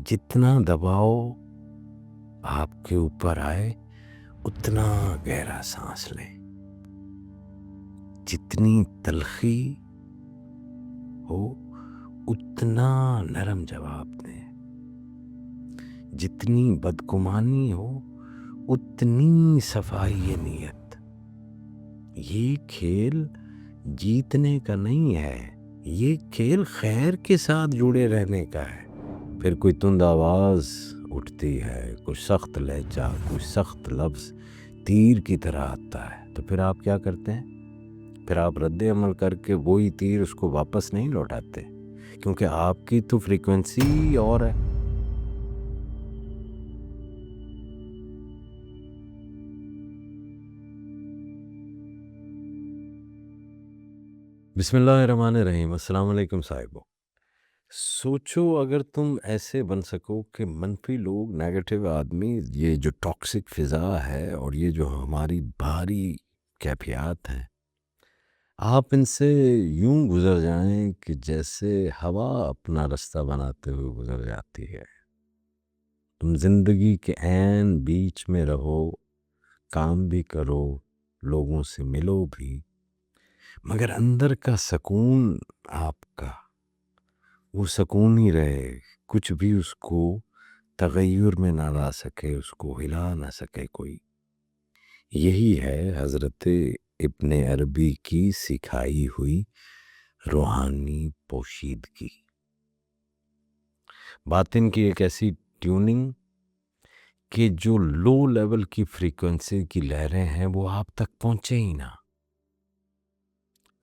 جتنا دباؤ آپ کے اوپر آئے اتنا گہرا سانس لیں، جتنی تلخی ہو اتنا نرم جواب دیں، جتنی بدگمانی ہو اتنی صفائی نیت۔ یہ کھیل جیتنے کا نہیں ہے، یہ کھیل خیر کے ساتھ جڑے رہنے کا ہے۔ پھر کوئی تند آواز اٹھتی ہے، کوئی سخت لہجہ، کوئی سخت لفظ تیر کی طرح آتا ہے، تو پھر آپ کیا کرتے ہیں؟ پھر آپ رد عمل کر کے وہی تیر اس کو واپس نہیں لوٹاتے، کیونکہ آپ کی تو فریکوینسی اور ہے۔ بسم اللہ الرحمن الرحیم۔ السلام علیکم صاحبو۔ سوچو اگر تم ایسے بن سکو کہ منفی لوگ، نیگیٹو آدمی، یہ جو ٹاکسک فضا ہے اور یہ جو ہماری بھاری کیفیات ہیں، آپ ان سے یوں گزر جائیں کہ جیسے ہوا اپنا رستہ بناتے ہوئے گزر جاتی ہے۔ تم زندگی کے عین بیچ میں رہو، کام بھی کرو، لوگوں سے ملو بھی، مگر اندر کا سکون آپ کا وہ سکون ہی رہے، کچھ بھی اس کو تغیر میں نہ لا سکے، اس کو ہلا نہ سکے کوئی۔ یہی ہے حضرت ابن عربی کی سکھائی ہوئی روحانی پوشیدگی، باطن کی ایک ایسی ٹیوننگ کہ جو لو لیول کی فریکوینسی کی لہریں ہیں وہ آپ تک پہنچے ہی نہ۔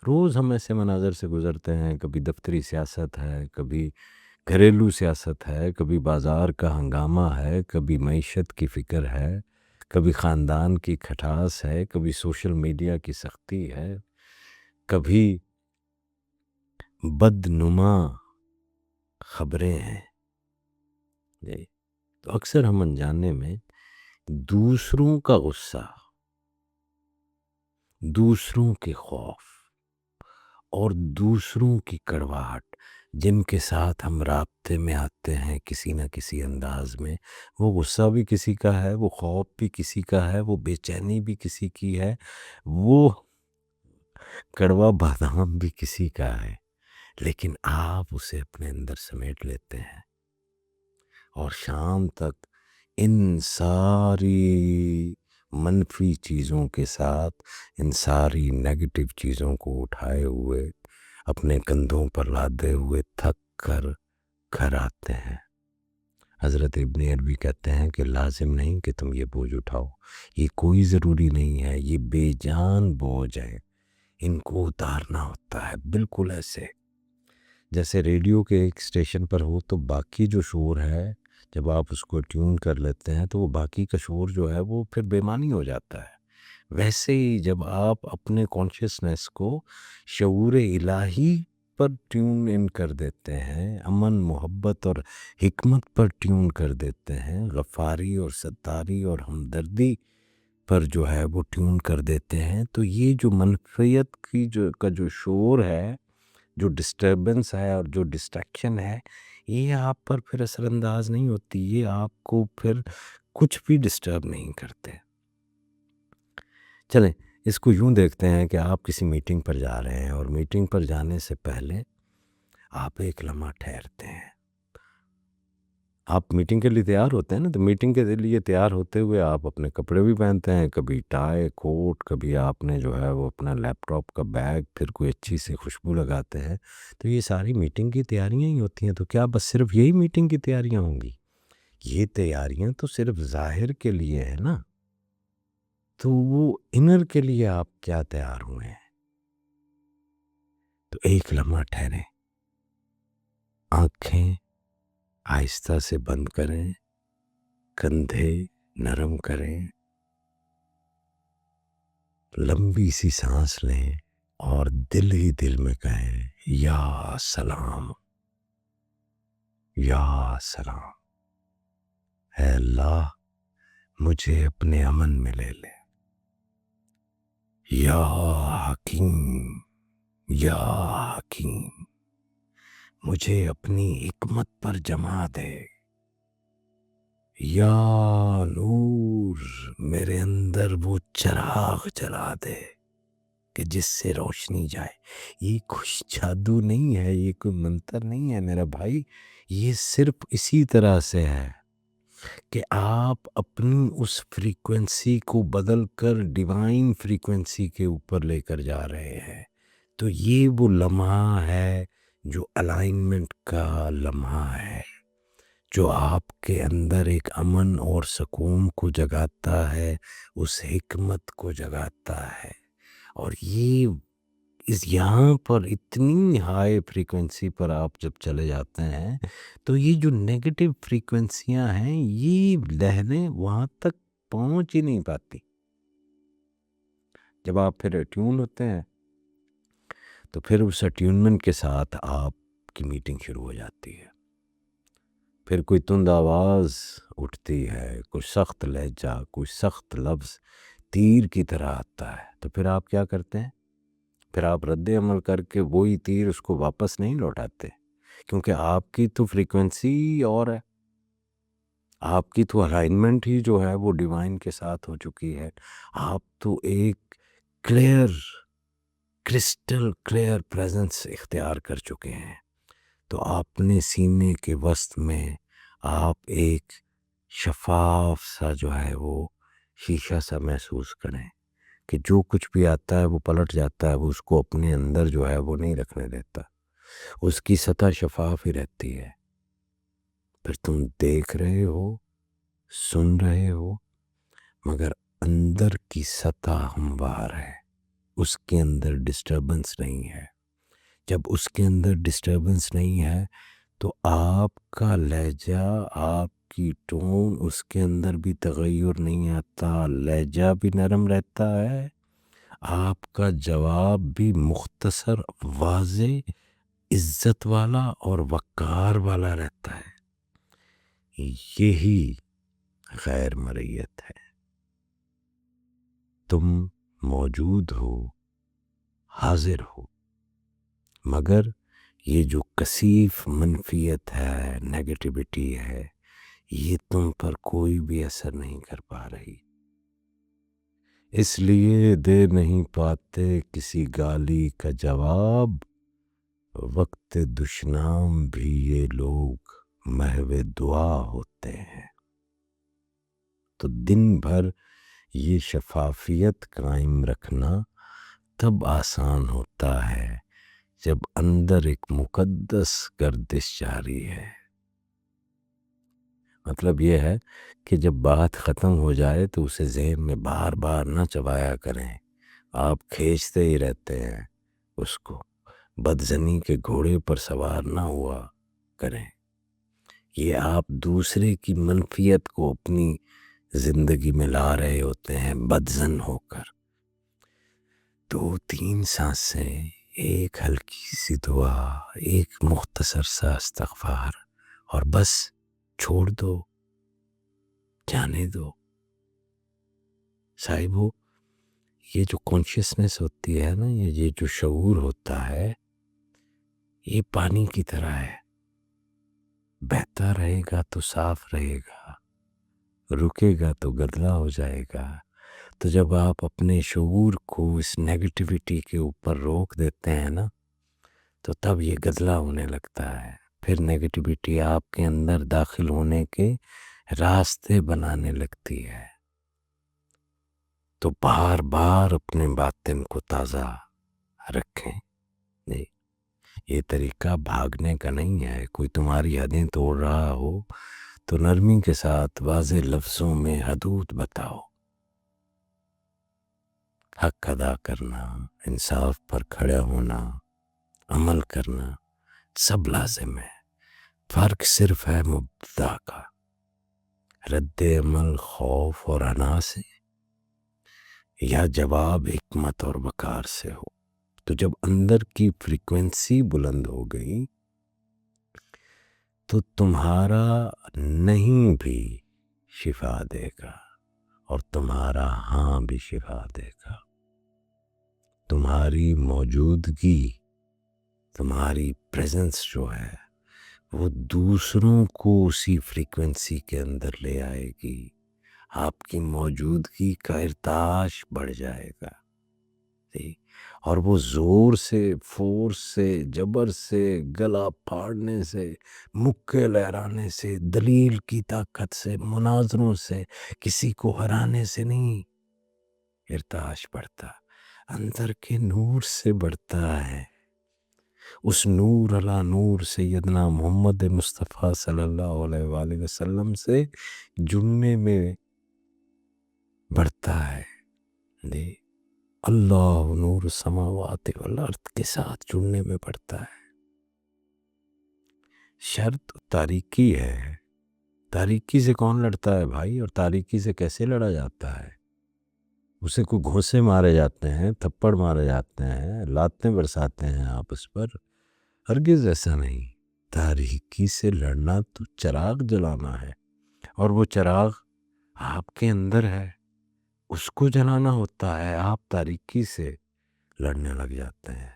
روز ہم ایسے مناظر سے گزرتے ہیں، کبھی دفتری سیاست ہے، کبھی گھریلو سیاست ہے، کبھی بازار کا ہنگامہ ہے، کبھی معیشت کی فکر ہے، کبھی خاندان کی کھٹاس ہے، کبھی سوشل میڈیا کی سختی ہے، کبھی بدنما خبریں ہیں۔ تو اکثر ہم انجانے میں دوسروں کا غصہ، دوسروں کے خوف اور دوسروں کی کڑواہٹ جن کے ساتھ ہم رابطے میں آتے ہیں کسی نہ کسی انداز میں، وہ غصہ بھی کسی کا ہے، وہ خوف بھی کسی کا ہے، وہ بے چینی بھی کسی کی ہے، وہ کڑوا بادام بھی کسی کا ہے، لیکن آپ اسے اپنے اندر سمیٹ لیتے ہیں اور شام تک ان ساری منفی چیزوں کے ساتھ، ان ساری نیگیٹو چیزوں کو اٹھائے ہوئے اپنے کندھوں پر لادے ہوئے تھک کر گھر آتے ہیں۔ حضرت ابن عربی کہتے ہیں کہ لازم نہیں کہ تم یہ بوجھ اٹھاؤ، یہ کوئی ضروری نہیں ہے، یہ بے جان بوجھ ہے، ان کو اتارنا ہوتا ہے۔ بالکل ایسے جیسے ریڈیو کے ایک اسٹیشن پر ہو تو باقی جو شور ہے جب آپ اس کو ٹیون کر لیتے ہیں تو وہ باقی کا شور جو ہے وہ پھر بے معنی ہو جاتا ہے۔ ویسے ہی جب آپ اپنے کانشیسنس کو شعور الہی پر ٹیون ان کر دیتے ہیں، امن، محبت اور حکمت پر ٹیون کر دیتے ہیں، غفاری اور ستاری اور ہمدردی پر جو ہے وہ ٹیون کر دیتے ہیں، تو یہ جو منفیت کی جو شور ہے، جو ڈسٹربنس ہے اور جو ڈسٹریکشن ہے، یہ آپ پر پھر اثر انداز نہیں ہوتی، یہ آپ کو پھر کچھ بھی ڈسٹرب نہیں کرتے۔ چلیں اس کو یوں دیکھتے ہیں کہ آپ کسی میٹنگ پر جا رہے ہیں اور میٹنگ پر جانے سے پہلے آپ ایک لمحہ ٹھہرتے ہیں۔ آپ میٹنگ کے لیے تیار ہوتے ہیں نا، تو میٹنگ کے لیے تیار ہوتے ہوئے آپ اپنے کپڑے بھی پہنتے ہیں، کبھی ٹائی، کوٹ، کبھی آپ نے جو ہے وہ اپنا لیپ ٹاپ کا بیگ، پھر کوئی اچھی سی خوشبو لگاتے ہیں، تو یہ ساری میٹنگ کی تیاریاں ہی ہوتی ہیں۔ تو کیا بس صرف یہی میٹنگ کی تیاریاں ہوں گی؟ یہ تیاریاں تو صرف ظاہر کے لیے ہے نا، تو وہ انر کے لیے آپ کیا تیار ہوئے ہیں؟ تو ایک لمحہ ٹھہریں، آنکھیں آہستہ سے بند کریں، کندھے نرم کریں، لمبی سی سانس لیں اور دل ہی دل میں کہیں یا سلام، یا سلام، اے اللہ مجھے اپنے امن میں لے لے، یا حکیم، یا حکیم مجھے اپنی حکمت پر جما دے، یا نور میرے اندر وہ چراغ جلا دے کہ جس سے روشنی جائے. یہ کچھ جادو نہیں ہے، یہ کوئی منتر نہیں ہے میرا بھائی، یہ صرف اسی طرح سے ہے کہ آپ اپنی اس فریکوینسی کو بدل کر ڈیوائن فریکوینسی کے اوپر لے کر جا رہے ہیں. تو یہ وہ لمحہ ہے جو الائنمنٹ کا لمحہ ہے، جو آپ کے اندر ایک امن اور سکون کو جگاتا ہے، اس حکمت کو جگاتا ہے. اور یہ یہاں پر اتنی ہائی فریکوینسی پر آپ جب چلے جاتے ہیں تو یہ جو نیگیٹو فریکوینسیاں ہیں یہ لہریں وہاں تک پہنچ ہی نہیں پاتی. جب آپ پھر اٹیون ہوتے ہیں تو پھر اس اٹیونمنٹ کے ساتھ آپ کی میٹنگ شروع ہو جاتی ہے. پھر کوئی تند آواز اٹھتی ہے، کوئی سخت لہجہ، کوئی سخت لفظ تیر کی طرح آتا ہے، تو پھر آپ کیا کرتے ہیں؟ پھر آپ رد عمل کر کے وہی تیر اس کو واپس نہیں لوٹاتے، کیونکہ آپ کی تو فریکوینسی اور ہے، آپ کی تو الائنمنٹ ہی جو ہے وہ ڈیوائن کے ساتھ ہو چکی ہے. آپ تو ایک کلیئر کرسٹل کلیئر پریزنس اختیار کر چکے ہیں. تو اپنے سینے کے وسط میں آپ ایک شفاف سا جو ہے وہ شیشہ سا محسوس کریں کہ جو کچھ بھی آتا ہے وہ پلٹ جاتا ہے، وہ اس کو اپنے اندر جو ہے وہ نہیں رکھنے دیتا، اس کی سطح شفاف ہی رہتی ہے. پھر تم دیکھ رہے ہو، سن رہے ہو، مگر اندر کی سطح ہموار ہے، اس کے اندر ڈسٹربنس نہیں ہے. جب اس کے اندر ڈسٹربنس نہیں ہے تو آپ کا لہجہ، آپ کی ٹون، اس کے اندر بھی تغیر نہیں آتا، لہجہ بھی نرم رہتا ہے، آپ کا جواب بھی مختصر، واضح، عزت والا اور وقار والا رہتا ہے. یہی غیر مرئیت ہے. تم موجود ہو، حاضر ہو، مگر یہ جو کثیف منفیت ہے، نیگیٹیوٹی ہے، یہ تم پر کوئی بھی اثر نہیں کر پا رہی. اس لیے دے نہیں پاتے کسی گالی کا جواب، وقت دشنام بھی یہ لوگ محو دعا ہوتے ہیں. تو دن بھر یہ شفافیت قائم رکھنا تب آسان ہوتا ہے جب اندر ایک مقدس گردش جاری ہے. مطلب یہ ہے کہ جب بات ختم ہو جائے تو اسے ذہن میں بار بار نہ چبایا کریں، آپ کھینچتے ہی رہتے ہیں اس کو، بدزنی کے گھوڑے پر سوار نہ ہوا کریں. یہ آپ دوسرے کی منفیت کو اپنی زندگی میں لا رہے ہوتے ہیں بدزن ہو کر. 2-3 سانسیں، ایک ہلکی سی دعا، ایک مختصر سا استغفار، اور بس چھوڑ دو، جانے دو. صاحبو، یہ جو کانشیسنس ہوتی ہے نا، یہ جو شعور ہوتا ہے، یہ پانی کی طرح ہے، بہتا رہے گا تو صاف رہے گا، رکے گا تو گدلا ہو جائے گا. تو جب آپ اپنے شعور کو اس نیگیٹیوٹی کے اوپر روک دیتے ہیں نا تو تب یہ گدلا ہونے لگتا ہے. پھر نیگیٹیوٹی آپ کے اندر داخل ہونے کے راستے بنانے لگتی ہے. تو بار بار اپنے باطن کو تازہ رکھیں. نہیں، یہ طریقہ بھاگنے کا نہیں ہے. کوئی تمہاری حدیں توڑ رہا ہو تو نرمی کے ساتھ واضح لفظوں میں حدود بتاؤ. حق ادا کرنا، انصاف پر کھڑا ہونا، عمل کرنا سب لازم ہے. فرق صرف ہے مبتدا کا. رد عمل خوف اور انا سے یا جواب حکمت اور وقار سے ہو. تو جب اندر کی فریکوینسی بلند ہو گئی تو تمہارا نہیں بھی شفا دے گا اور تمہارا ہاں بھی شفا دے گا. تمہاری موجودگی، تمہاری پریزنس جو ہے وہ دوسروں کو اسی فریکوینسی کے اندر لے آئے گی، آپ کی موجودگی کا ارتعاش بڑھ جائے گا، اور وہ زور سے، فورس سے، جبر سے، گلا پھاڑنے سے، مکے لہرانے سے، دلیل کی طاقت سے، مناظروں سے، کسی کو ہرانے سے نہیں ارتعاش بڑھتا، اندر کے نور سے بڑھتا ہے۔ اس نور علی نور سیدنا محمد مصطفیٰ صلی اللہ علیہ وآلہ وسلم سے جڑنے میں بڑھتا ہے، اللہ نور السماوات والارض کے ساتھ جڑنے میں بڑھتا ہے۔ شرط تاریکی ہے، تاریکی سے کون لڑتا ہے بھائی؟ اور تاریکی سے کیسے لڑا جاتا ہے؟ اسے کوئی گھونسے مارے جاتے ہیں، تھپڑ مارے جاتے ہیں، لاتیں برساتے ہیں آپ اس پر؟ ہرگز ایسا نہیں۔ تاریکی سے لڑنا تو چراغ جلانا ہے، اور وہ چراغ آپ کے اندر ہے، اس کو جلانا ہوتا ہے۔ آپ تاریکی سے لڑنے لگ جاتے ہیں،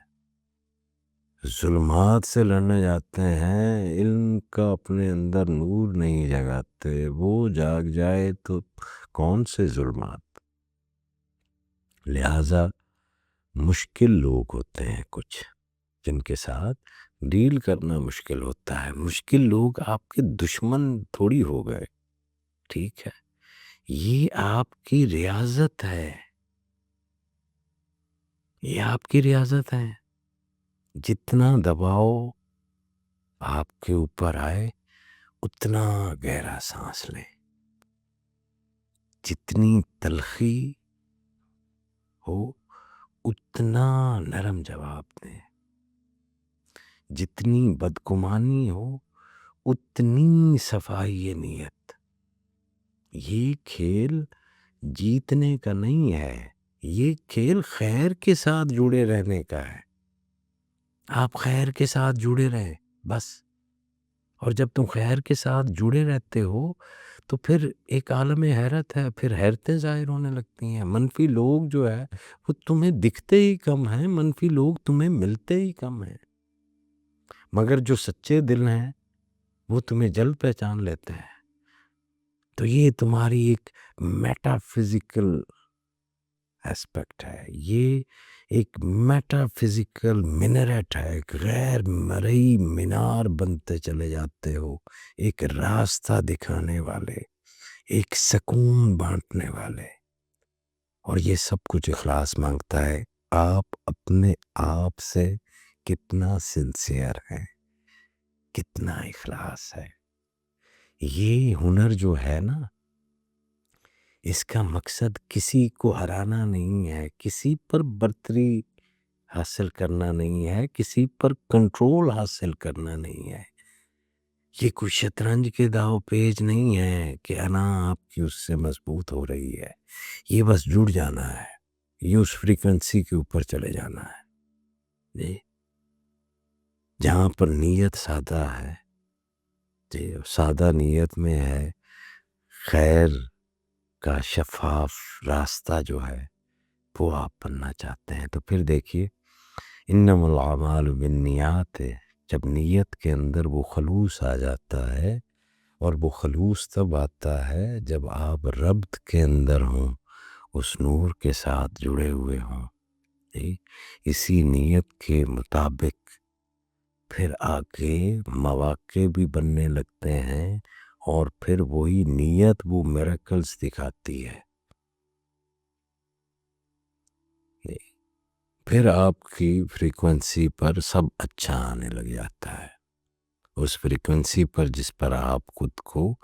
ظلمات سے لڑنے جاتے ہیں، علم کا اپنے اندر نور نہیں جگاتے، وہ جاگ جائے تو کون سے ظلمات۔ لہٰذا مشکل لوگ ہوتے ہیں کچھ، جن کے ساتھ ڈیل کرنا مشکل ہوتا ہے۔ مشکل لوگ آپ کے دشمن تھوڑی ہو گئے، ٹھیک ہے؟ یہ آپ کی ریاضت ہے، یہ آپ کی ریاضت ہے۔ جتنا دباؤ آپ کے اوپر آئے اتنا گہرا سانس لیں، جتنی تلخی ہو اتنا نرم جواب دیں، جتنی بدگمانی ہو اتنی صفائی نیت۔ یہ کھیل جیتنے کا نہیں ہے، یہ کھیل خیر کے ساتھ جڑے رہنے کا ہے۔ آپ خیر کے ساتھ جڑے رہیں بس، اور جب تم خیر کے ساتھ جڑے رہتے ہو تو پھر ایک عالم حیرت ہے، پھر حیرتیں ظاہر ہونے لگتی ہیں۔ منفی لوگ جو ہے وہ تمہیں دکھتے ہی کم ہیں، منفی لوگ تمہیں ملتے ہی کم ہیں، مگر جو سچے دل ہیں وہ تمہیں جلد پہچان لیتے ہیں۔ تو یہ تمہاری ایک میٹا فزیکل ایسپیکٹ ہے، یہ ایک میٹا فزیکل منریٹ ہے، ایک غیر مرئی مینار بنتے چلے جاتے ہو، ایک راستہ دکھانے والے، ایک سکون بانٹنے والے۔ اور یہ سب کچھ اخلاص مانگتا ہے۔ آپ اپنے آپ سے کتنا سنسیئر ہیں، کتنا اخلاص ہے۔ یہ ہنر جو ہے نا، اس کا مقصد کسی کو ہرانا نہیں ہے، کسی پر برتری حاصل کرنا نہیں ہے، کسی پر کنٹرول حاصل کرنا نہیں ہے۔ یہ کوئی شطرنج کے داؤ پیچ نہیں ہے کہ انا آپ کی اس سے مضبوط ہو رہی ہے۔ یہ بس جڑ جانا ہے، یہ اس فریکوینسی کے اوپر چلے جانا ہے، جی، جہاں پر نیت سادہ ہے، جی، سادہ نیت میں ہے خیر کا شفاف راستہ جو ہے وہ آپ بننا چاہتے ہیں۔ تو پھر دیکھیے، انما الاعمال بالنیات ہے، جب نیت کے اندر وہ خلوص آ جاتا ہے، اور وہ خلوص تب آتا ہے جب آپ ربط کے اندر ہوں، اس نور کے ساتھ جڑے ہوئے ہوں، اسی نیت کے مطابق پھر آگے مواقع بھی بننے لگتے ہیں، اور پھر وہی نیت وہ میریکلز دکھاتی ہے۔ پھر آپ کی فریکوینسی پر سب اچھا آنے لگ جاتا ہے، اس فریکوینسی پر جس پر آپ خود کو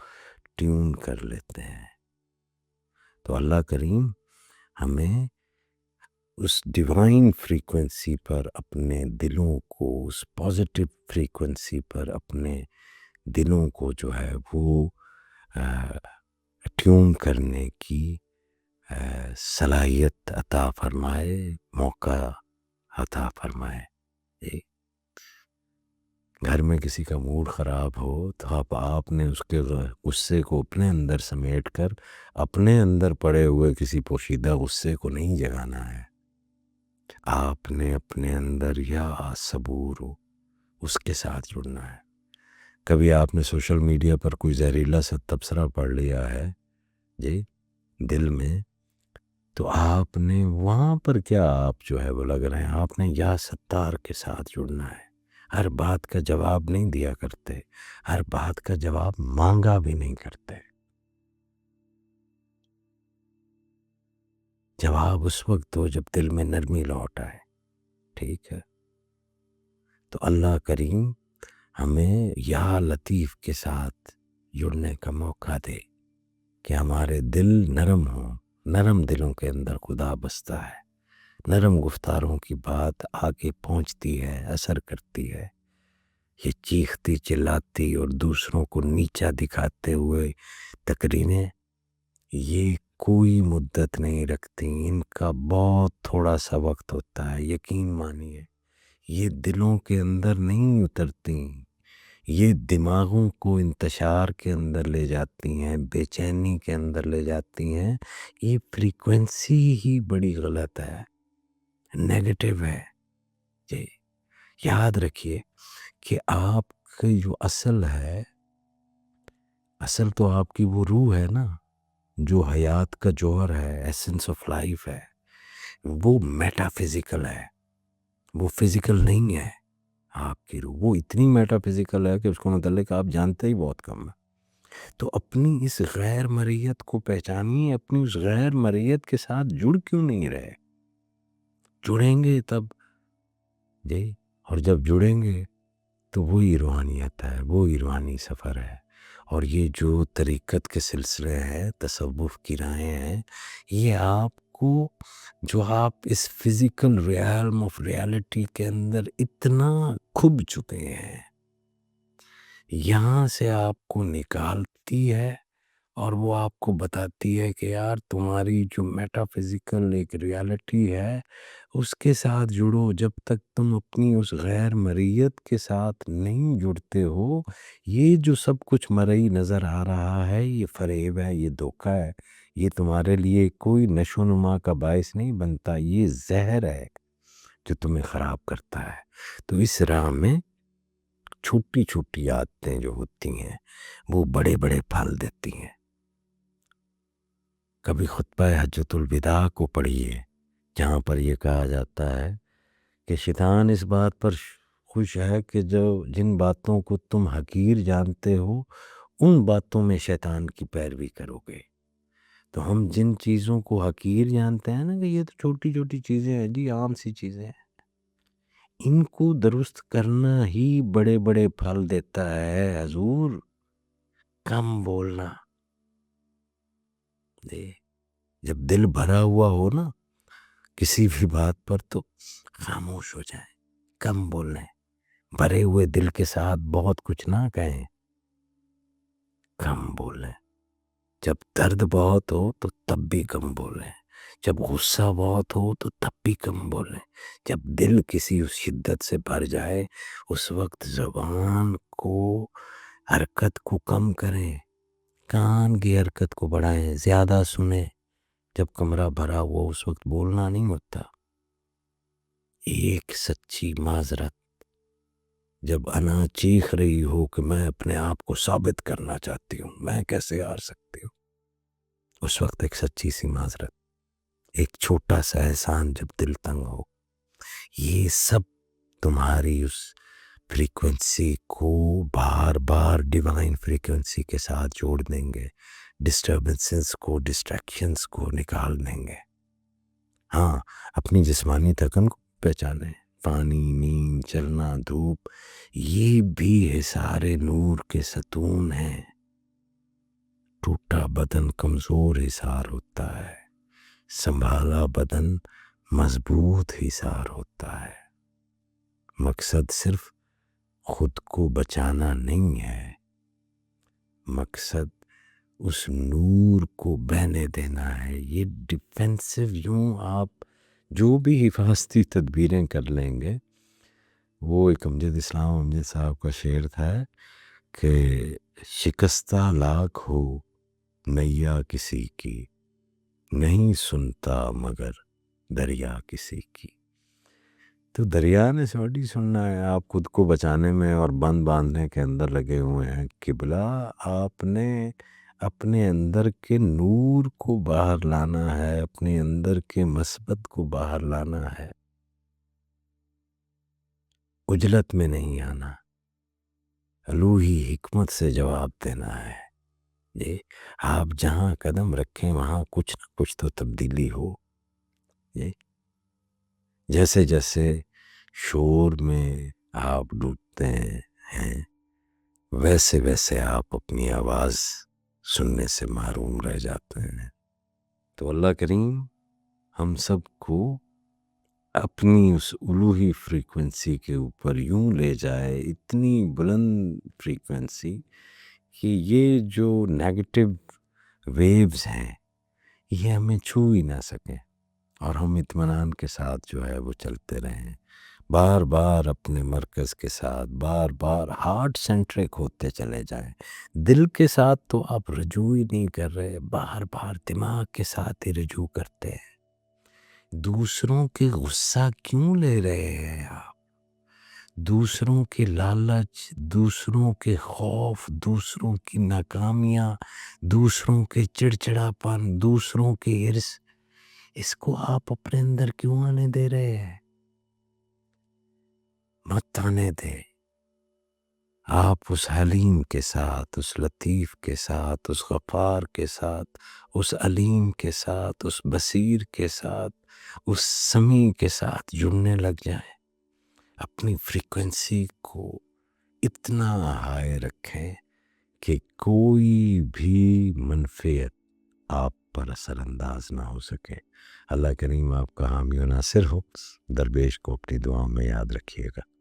ٹیون کر لیتے ہیں۔ تو اللہ کریم ہمیں اس ڈیوائن فریکوینسی پر اپنے دلوں کو، اس پازیٹیو فریکوینسی پر اپنے دلوں کو جو ہے وہ ٹیون کرنے کی صلاحیت عطا فرمائے، موقع عطا فرمائے۔ گھر میں کسی کا موڈ خراب ہو تو آپ نے اس کے غصے کو اپنے اندر سمیٹ کر اپنے اندر پڑے ہوئے کسی پوشیدہ غصے کو نہیں جگانا ہے، آپ نے اپنے اندر یا صبور ہو اس کے ساتھ جڑنا ہے۔ کبھی آپ نے سوشل میڈیا پر کوئی زہریلا سا تبصرہ پڑھ لیا ہے جی دل میں، تو آپ نے وہاں پر کیا آپ جو ہے وہ لگ رہے ہیں، آپ نے یا ستار کے ساتھ جڑنا ہے. ہر بات کا جواب نہیں دیا کرتے، ہر بات کا جواب مانگا بھی نہیں کرتے. جواب اس وقت ہو جب دل میں نرمی لوٹ آئے. ٹھیک ہے، تو اللہ کریم ہمیں یا لطیف کے ساتھ جڑنے کا موقع دے کہ ہمارے دل نرم ہوں. نرم دلوں کے اندر خدا بستا ہے، نرم گفتاروں کی بات آگے پہنچتی ہے، اثر کرتی ہے. یہ چیختی چلاتی اور دوسروں کو نیچا دکھاتے ہوئے تقریریں یہ کوئی مدت نہیں رکھتی، ان کا بہت تھوڑا سا وقت ہوتا ہے. یقین مانیے یہ دلوں کے اندر نہیں اترتی، یہ دماغوں کو انتشار کے اندر لے جاتی ہیں، بے چینی کے اندر لے جاتی ہیں. یہ فریکوینسی ہی بڑی غلط ہے، نیگیٹو ہے. جی یاد رکھیے کہ آپ کی جو اصل ہے، اصل تو آپ کی وہ روح ہے نا، جو حیات کا جوہر ہے، ایسنس آف لائف ہے، وہ میٹا فزیکل ہے، وہ فزیکل نہیں ہے. آپ کی روح وہ اتنی میٹا فزیکل ہے کہ اس کو متعلق آپ جانتے ہی بہت کم ہے. تو اپنی اس غیر مرئیت کو پہچانیے، اپنی اس غیر مرئیت کے ساتھ جڑ کیوں نہیں رہے؟ جڑیں گے تب جی، اور جب جڑیں گے تو وہی روحانیت ہے، وہی روحانی سفر ہے. اور یہ جو طریقت کے سلسلے ہیں، تصوف کی راہیں ہیں، یہ آپ کو جو آپ اس فزیکل ریالم آف ریالٹی کے اندر اتنا کھب چکے ہیں، یہاں سے آپ کو نکالتی ہے اور وہ آپ کو بتاتی ہے کہ یار تمہاری جو میٹا فزیکل ایک ریالٹی ہے اس کے ساتھ جڑو. جب تک تم اپنی اس غیر مرئیت کے ساتھ نہیں جڑتے ہو، یہ جو سب کچھ مرئی نظر آ رہا ہے یہ فریب ہے، یہ دھوکہ ہے، یہ تمہارے لیے کوئی نشو و نما کا باعث نہیں بنتا، یہ زہر ہے جو تمہیں خراب کرتا ہے. تو اس راہ میں چھوٹی چھوٹی عادتیں جو ہوتی ہیں وہ بڑے بڑے پھل دیتی ہیں. کبھی خطبہ حجۃ الوداع کو پڑھیے جہاں پر یہ کہا جاتا ہے کہ شیطان اس بات پر خوش ہے کہ جو جن باتوں کو تم حقیر جانتے ہو ان باتوں میں شیطان کی پیروی کرو گے. تو ہم جن چیزوں کو حقیر جانتے ہیں نا کہ یہ تو چھوٹی چھوٹی چیزیں ہیں جی، عام سی چیزیں ہیں، ان کو درست کرنا ہی بڑے بڑے پھل دیتا ہے حضور. کم بولنا دے، جب دل بھرا ہوا ہو نا کسی بھی بات پر تو خاموش ہو جائیں، کم بولیں. بھرے ہوئے دل کے ساتھ بہت کچھ نہ کہیں، کم بولیں. جب درد بہت ہو تو تب بھی کم بولیں، جب غصہ بہت ہو تو تب بھی کم بولیں. جب دل کسی اس شدت سے بھر جائے اس وقت زبان کو حرکت کو کم کریں، کان کی حرکت کو بڑھائیں، زیادہ سنیں. جب کمرہ بھرا ہوا اس وقت بولنا نہیں ہوتا. ایک سچی معذرت جب انا چیخ رہی ہو کہ میں اپنے آپ کو ثابت کرنا چاہتی ہوں، میں کیسے ہار سکتی ہوں، اس وقت ایک سچی سی معذرت، ایک چھوٹا سا احسان جب دل تنگ ہو، یہ سب تمہاری اس فریکوینسی کو بار بار ڈیوائن فریکوینسی کے ساتھ جوڑ دیں گے، ڈسٹربنسز کو، ڈسٹریکشنز کو نکال دیں گے. ہاں اپنی جسمانی تھکن کو پہچانیں، پانی، نیند، چلنا، دھوپ، یہ بھی حصار نور کے ستون ہیں. ٹوٹا بدن کمزور حصار ہوتا ہے، سنبھالا بدن مضبوط حصار ہوتا ہے. مقصد صرف خود کو بچانا نہیں ہے، مقصد اس نور کو بہنے دینا ہے. یہ ڈیفینسو یوں آپ جو بھی حفاظتی تدبیریں کر لیں گے، وہ ایک امجد اسلام امجد صاحب کا شعر تھا کہ شکستہ لاکھ ہو نیا کسی کی، نہیں سنتا مگر دریا کسی کی. تو دریا نے تھوڑی سننا ہے، آپ خود کو بچانے میں اور بند باندھنے کے اندر لگے ہوئے ہیں۔ قبلہ آپ نے اپنے اندر کے نور کو باہر لانا ہے، اپنے اندر کے مثبت کو باہر لانا ہے، عجلت میں نہیں آنا، الوہی حکمت سے جواب دینا ہے۔ جی، آپ جہاں قدم رکھیں وہاں کچھ نہ کچھ تو تبدیلی ہو۔ جی، جیسے جیسے شور میں آپ ڈوبتے ہیں ویسے ویسے آپ اپنی آواز سننے سے محروم رہ جاتے ہیں۔ تو اللہ کریم ہم سب کو اپنی اس الوہی فریکوینسی کے اوپر یوں لے جائے، اتنی بلند فریکوینسی کہ یہ جو نیگیٹو ویوز ہیں یہ ہمیں چھو ہی نہ سکیں، اور ہم اطمینان کے ساتھ جو ہے وہ چلتے رہیں، بار بار اپنے مرکز کے ساتھ بار بار ہارٹ سینٹرک ہوتے چلے جائیں۔ دل کے ساتھ تو آپ رجوع ہی نہیں کر رہے، بار بار دماغ کے ساتھ ہی رجوع کرتے ہیں۔ دوسروں کے غصہ کیوں لے رہے ہیں آپ؟ دوسروں کے لالچ، دوسروں کے خوف، دوسروں کی ناکامیاں، دوسروں کے چڑچڑاپن، دوسروں کے عرص، اس کو آپ اپنے اندر کیوں آنے دے رہے ہیں؟ مت آنے دے۔ آپ اس حلیم کے ساتھ، اس لطیف کے ساتھ، اس غفار کے ساتھ، اس علیم کے ساتھ، اس بصیر کے ساتھ، اس سمیع کے ساتھ جڑنے لگ جائیں۔ اپنی فریکوینسی کو اتنا ہائی رکھیں کہ کوئی بھی منفیت آپ پر اثر انداز نہ ہو سکے۔ اللہ کریم آپ کا حامی و ناصر ہو۔ درویش کو اپنی دعاؤں میں یاد رکھیے گا۔